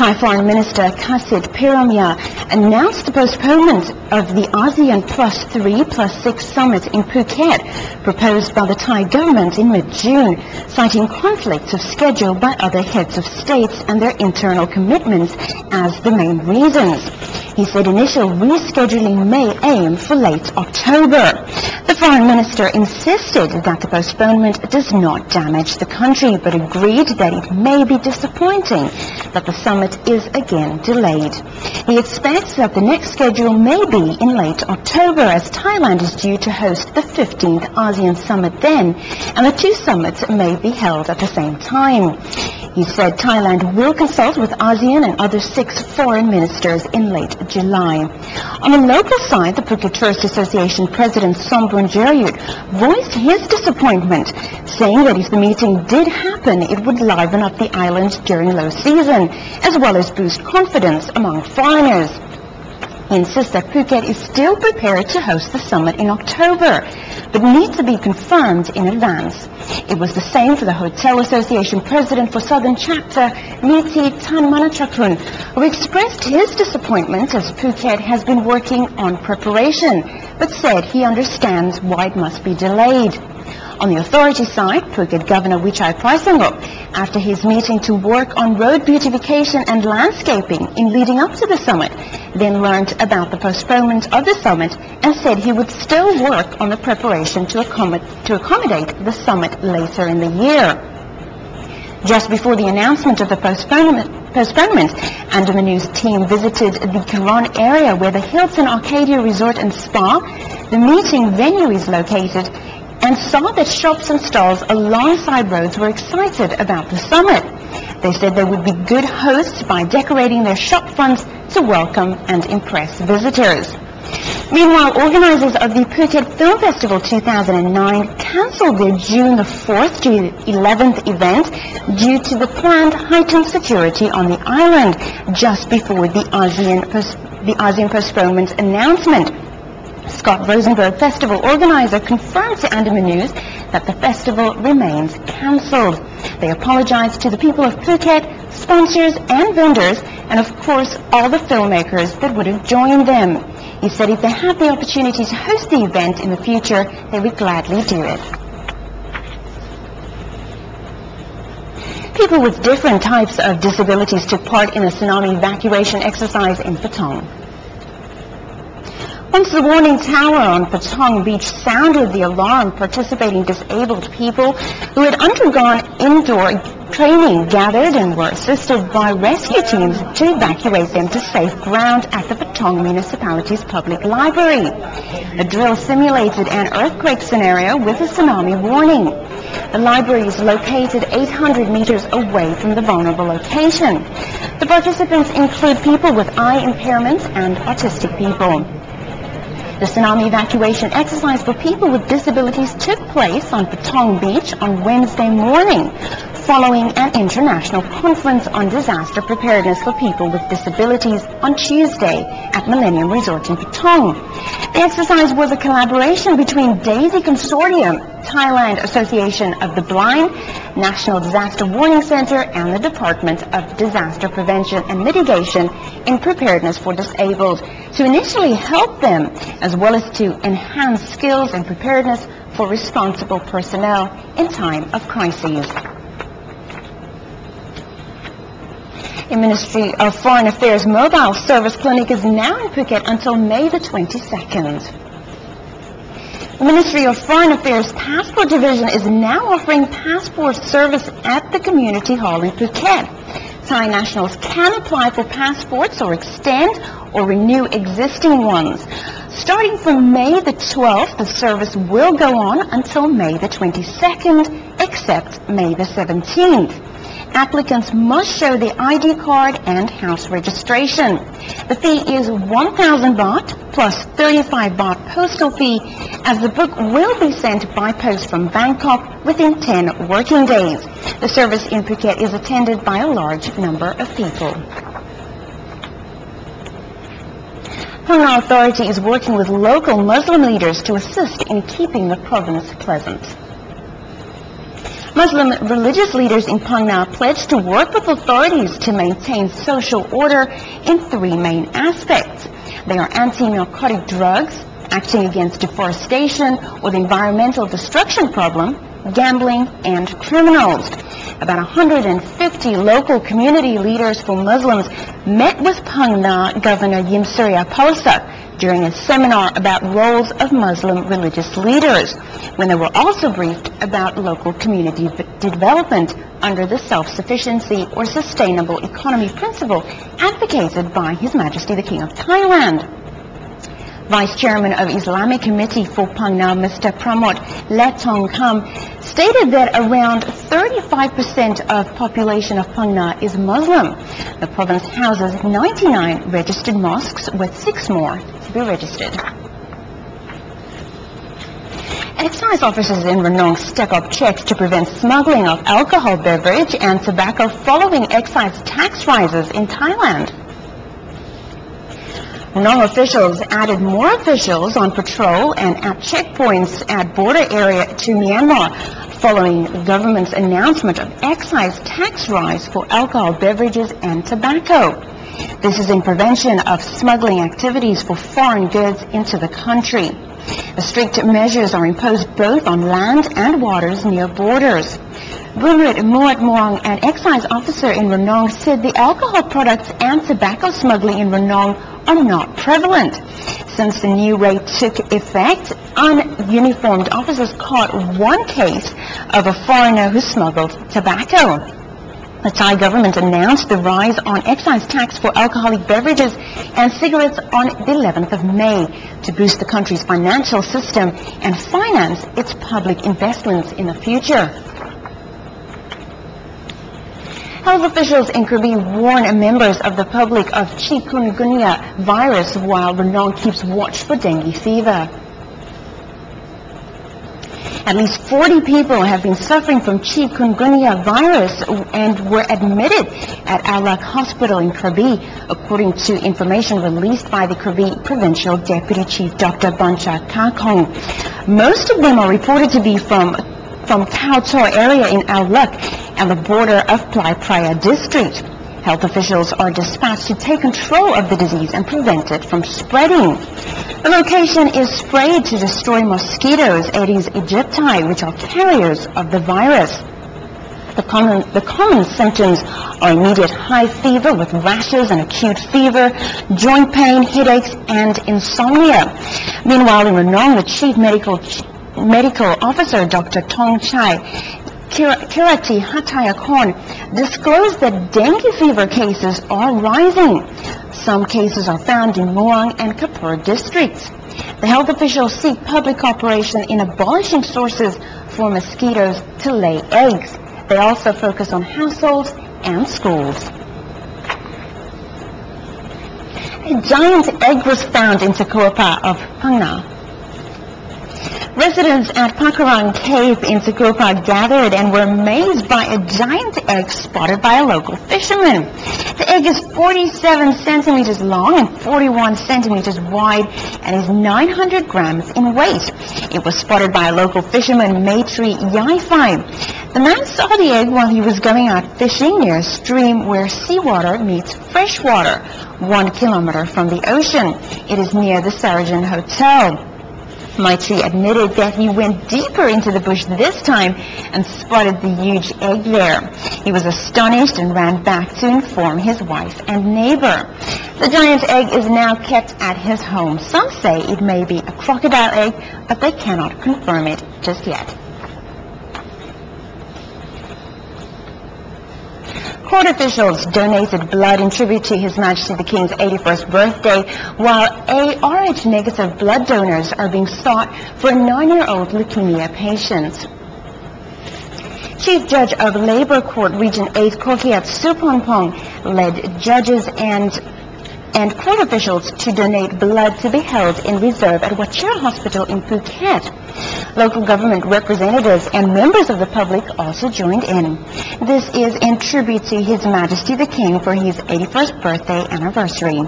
Thai Foreign Minister Kasit Phang-Nga announced the postponement of the ASEAN +3+6 summit in Phuket, proposed by the Thai government in mid-June, citing conflicts of schedule by other heads of states and their internal commitments as the main reasons. He said initial rescheduling may aim for late October. The Foreign Minister insisted that the postponement does not damage the country, but agreed that it may be disappointing that the summit is again delayed. He expects that the next schedule may be in late October, as Thailand is due to host the 15th ASEAN summit then, and the two summits may be held at the same time. He said Thailand will consult with ASEAN and other 6 foreign ministers in late July. On the local side, the Phuket Tourist Association President Sombun Jerryut voiced his disappointment, saying that if the meeting did happen, it would liven up the island during low season, as well as boost confidence among foreigners. He insists that Phuket is still prepared to host the summit in October, but needs to be confirmed in advance. It was the same for the Hotel Association President for Southern Chapter, Niti Tanmanachakun, who expressed his disappointment as Phuket has been working on preparation, but said he understands why it must be delayed. On the authority side, Phuket Governor Wichai Phang-Nga, after his meeting to work on road beautification and landscaping in leading up to the summit, then learned about the postponement of the summit and said he would still work on the preparation to accommodate the summit later in the year. Just before the announcement of the postponement, Andaman News team visited the Karon area where the Hilton Arcadia Resort and Spa, the meeting venue, is located, and saw that shops and stalls alongside roads were excited about the summit. They said they would be good hosts by decorating their shop fronts to welcome and impress visitors. Meanwhile, organizers of the Phuket Film Festival 2009 cancelled their June the 4th to 11th event due to the planned heightened security on the island just before the ASEAN postponement announcement. Scott Rosenberg, festival organizer, confirmed to Andaman News that the festival remains cancelled. They apologized to the people of Phuket, sponsors and vendors, and of course all the filmmakers that would have joined them. He said if they had the opportunity to host the event in the future, they would gladly do it. People with different types of disabilities took part in a tsunami evacuation exercise in Patong. Once the warning tower on Patong Beach sounded the alarm, participating disabled people who had undergone indoor training gathered and were assisted by rescue teams to evacuate them to safe ground at the Patong Municipality's public library. The drill simulated an earthquake scenario with a tsunami warning. The library is located 800 meters away from the vulnerable location. The participants include people with eye impairments and autistic people. The tsunami evacuation exercise for people with disabilities took place on Patong Beach on Wednesday morning, following an international conference on disaster preparedness for people with disabilities on Tuesday at Millennium Resort in Patong. The exercise was a collaboration between DAISY Consortium, Thailand Association of the Blind, National Disaster Warning Center, and the Department of Disaster Prevention and Mitigation in Preparedness for Disabled, to initially help them, as well as to enhance skills and preparedness for responsible personnel in time of crises. The Ministry of Foreign Affairs Mobile Service Clinic is now in Phuket until May the 22nd. The Ministry of Foreign Affairs Passport Division is now offering passport service at the Community Hall in Phuket. Thai nationals can apply for passports or extend or renew existing ones. Starting from May the 12th, the service will go on until May the 22nd, except May the 17th. Applicants must show the ID card and house registration. The fee is 1,000 baht plus 35 baht postal fee, as the book will be sent by post from Bangkok within 10 working days. The service in Phuket is attended by a large number of people. Phang-Nga Authority is working with local Muslim leaders to assist in keeping the province pleasant. Muslim religious leaders in Phang-Nga pledged to work with authorities to maintain social order in three main aspects. They are anti-narcotic drugs, acting against deforestation or the environmental destruction problem, gambling, and criminals. About 150 local community leaders for Muslims met with Phang-Nga Governor Yimsurya Palsak during a seminar about roles of Muslim religious leaders, when they were also briefed about local community development under the self-sufficiency or sustainable economy principle advocated by His Majesty the King of Thailand. Vice Chairman of Islamic Committee for Phang-Nga, Mr. Pramod Letongkham, stated that around 35% of population of Phang-Nga is Muslim. The province houses 99 registered mosques with 6 more to be registered. Excise officers in Ranong step up checks to prevent smuggling of alcohol, beverage and tobacco following excise tax rises in Thailand. Ranong officials added more officials on patrol and at checkpoints at border area to Myanmar following the government's announcement of excise tax rise for alcohol, beverages and tobacco. This is in prevention of smuggling activities for foreign goods into the country. The strict measures are imposed both on land and waters near borders. Bunrit Muat Muang, an excise officer in Ranong, said the alcohol products and tobacco smuggling in Ranong are not prevalent. Since the new rate took effect, ununiformed officers caught one case of a foreigner who smuggled tobacco. The Thai government announced the rise on excise tax for alcoholic beverages and cigarettes on the 11th of May to boost the country's financial system and finance its public investments in the future. Health officials in Krabi warn members of the public of Chikungunya virus while Ranong keeps watch for dengue fever. At least 40 people have been suffering from Chikungunya virus and were admitted at Alak Hospital in Krabi, according to information released by the Krabi Provincial Deputy Chief Dr. Bancha Kakong. Most of them are reported to be from Khao Chor area in Alak and the border of Plai Praya district. Health officials are dispatched to take control of the disease and prevent it from spreading. The location is sprayed to destroy mosquitoes, Aedes aegypti, which are carriers of the virus. The common symptoms are immediate high fever with rashes and acute fever, joint pain, headaches, and insomnia. Meanwhile, in Ranong, the Chief Medical Officer, Dr. Tong Chai Kirati Hatayakon, disclosed that dengue fever cases are rising. Some cases are found in Muang and Kapur districts. The health officials seek public cooperation in abolishing sources for mosquitoes to lay eggs. They also focus on households and schools. A giant egg was found in Takopa of Phang-Nga. Residents at Pakarang Cave in Takopa gathered and were amazed by a giant egg spotted by a local fisherman. The egg is 47 centimeters long and 41 centimeters wide and is 900 grams in weight. It was spotted by a local fisherman, Maitri Yaifai. The man saw the egg while he was going out fishing near a stream where seawater meets fresh water, 1 kilometer from the ocean. It is near the Sarajan Hotel. Maitri admitted that he went deeper into the bush this time and spotted the huge egg there. He was astonished and ran back to inform his wife and neighbor. The giant egg is now kept at his home. Some say it may be a crocodile egg, but they cannot confirm it just yet. Court officials donated blood in tribute to His Majesty the King's 81st birthday, while ARH-negative blood donors are being sought for a 9-year-old leukemia patient. Chief Judge of Labour Court Region 8, Kokiat Suponpong, led judges and court officials to donate blood to be held in reserve at Wachira Hospital in Phuket. Local government representatives and members of the public also joined in. This is in tribute to His Majesty the King for his 81st birthday anniversary.